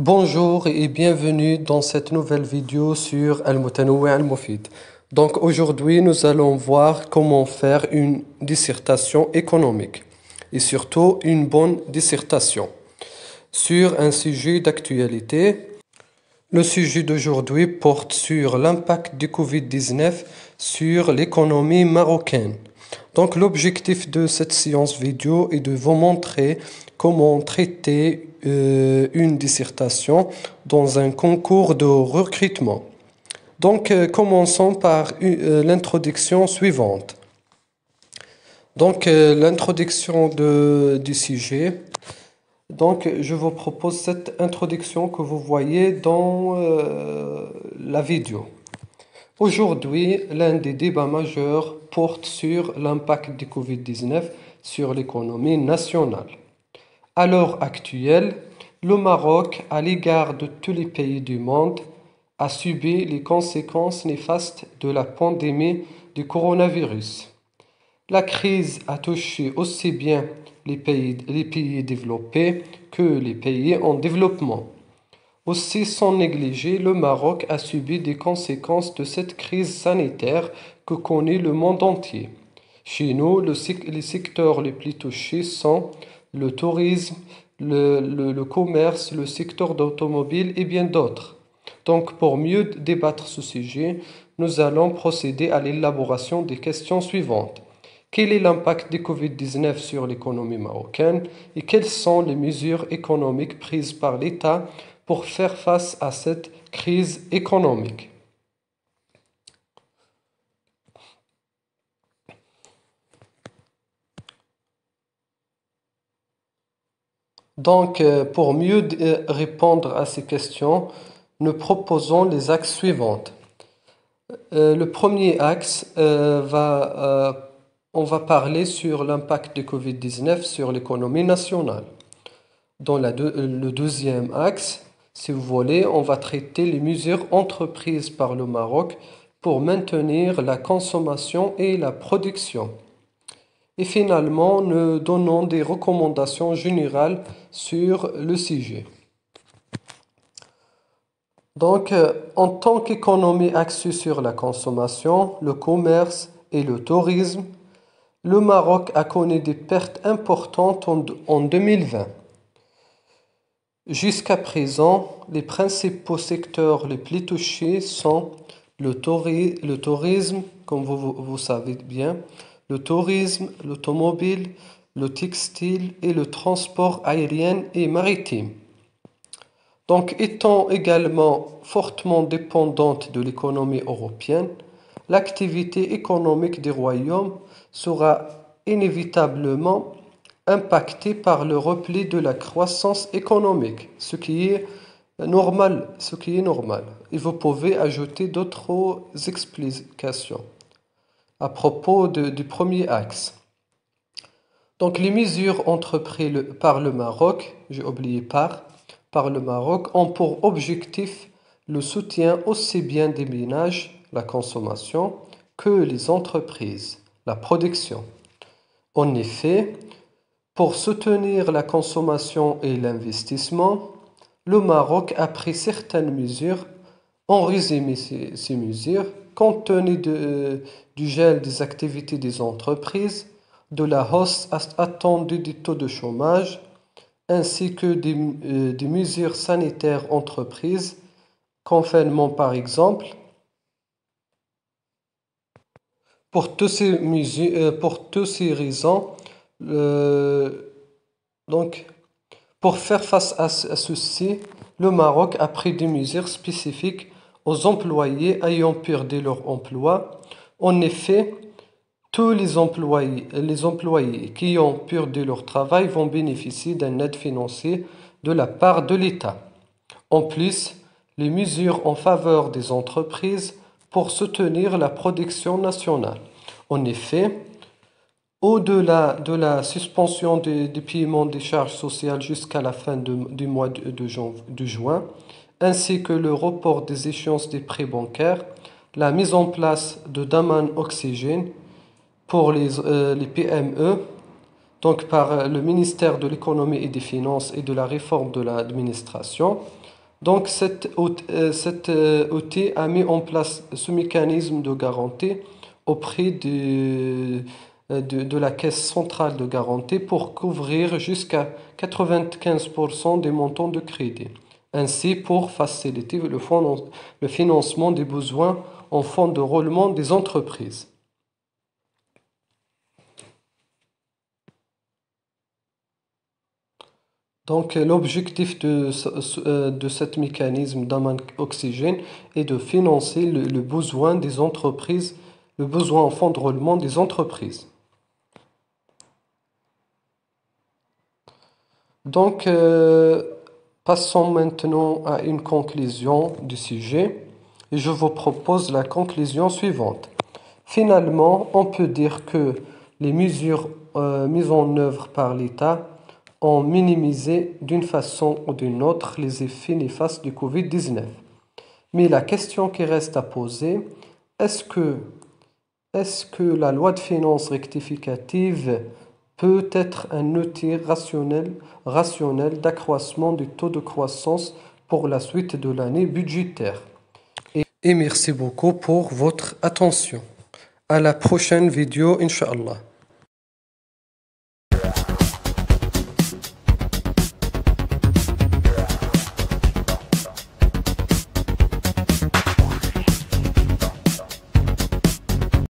Bonjour et bienvenue dans cette nouvelle vidéo sur Al-Mutanoui' Al-Mufid. Donc aujourd'hui, nous allons voir comment faire une dissertation économique et surtout une bonne dissertation sur un sujet d'actualité. Le sujet d'aujourd'hui porte sur l'impact du Covid-19 sur l'économie marocaine. Donc l'objectif de cette séance vidéo est de vous montrer comment traiter une dissertation dans un concours de recrutement. Donc commençons par l'introduction suivante. Donc l'introduction du sujet. Donc je vous propose cette introduction que vous voyez dans la vidéo. Aujourd'hui, l'un des débats majeurs porte sur l'impact du Covid-19 sur l'économie nationale. À l'heure actuelle, le Maroc, à l'égard de tous les pays du monde, a subi les conséquences néfastes de la pandémie du coronavirus. La crise a touché aussi bien les pays développés que les pays en développement. Aussi, sans négliger, le Maroc a subi des conséquences de cette crise sanitaire que connaît le monde entier. Chez nous, les secteurs les plus touchés sont le tourisme, le commerce, le secteur d'automobile et bien d'autres. Donc, pour mieux débattre ce sujet, nous allons procéder à l'élaboration des questions suivantes. Quel est l'impact du Covid-19 sur l'économie marocaine et quelles sont les mesures économiques prises par l'État pour faire face à cette crise économique? Donc, pour mieux répondre à ces questions, nous proposons les axes suivants. Le premier axe on va parler sur l'impact du Covid-19 sur l'économie nationale. Dans le deuxième axe, si vous voulez, on va traiter les mesures entreprises par le Maroc pour maintenir la consommation et la production. Et finalement, nous donnons des recommandations générales sur le sujet. Donc, en tant qu'économie axée sur la consommation, le commerce et le tourisme, le Maroc a connu des pertes importantes en 2020. Jusqu'à présent, les principaux secteurs les plus touchés sont le tourisme, comme vous savez bien, le tourisme, l'automobile, le textile et le transport aérien et maritime. Donc, étant également fortement dépendante de l'économie européenne, l'activité économique des royaumes sera inévitablement impactée par le repli de la croissance économique, ce qui est normal, Et vous pouvez ajouter d'autres explications à propos du premier axe. Donc, les mesures entreprises par le Maroc, j'ai oublié par le Maroc, ont pour objectif le soutien aussi bien des ménages, la consommation, que les entreprises, la production. En effet, pour soutenir la consommation et l'investissement, le Maroc a pris certaines mesures. En résumé, ces mesures, compte tenu du gel des activités des entreprises, de la hausse attendue des taux de chômage, ainsi que des mesures sanitaires entreprises, confinement par exemple. Pour toutes ces raisons, donc, pour faire face à ceci, le Maroc a pris des mesures spécifiques aux employés ayant perdu leur emploi. En effet, tous les employés qui ont perdu leur travail vont bénéficier d'un aide financière de la part de l'État. En plus, les mesures en faveur des entreprises pour soutenir la production nationale. En effet, au-delà de la suspension du paiement des charges sociales jusqu'à la fin du mois de juin, ainsi que le report des échéances des prêts bancaires, la mise en place de Daman Oxygène pour les PME, donc par le ministère de l'économie et des finances et de la réforme de l'administration, Donc, cet outil a mis en place ce mécanisme de garantie auprès de la Caisse centrale de garantie pour couvrir jusqu'à 95% des montants de crédit. Ainsi, pour faciliter le financement des besoins en fonds de roulement des entreprises. Donc, l'objectif de cet mécanisme d'amas oxygène est de financer le besoin des entreprises, le besoin en fonds de roulement des entreprises. Donc, passons maintenant à une conclusion du sujet. Et je vous propose la conclusion suivante. Finalement, on peut dire que les mesures mises en œuvre par l'État ont minimisé d'une façon ou d'une autre les effets néfastes du Covid-19. Mais la question qui reste à poser, est-ce que, est-ce que la loi de finances rectificative peut être un outil rationnel d'accroissement du taux de croissance pour la suite de l'année budgétaire? Et merci beaucoup pour votre attention. À la prochaine vidéo, Inch'Allah.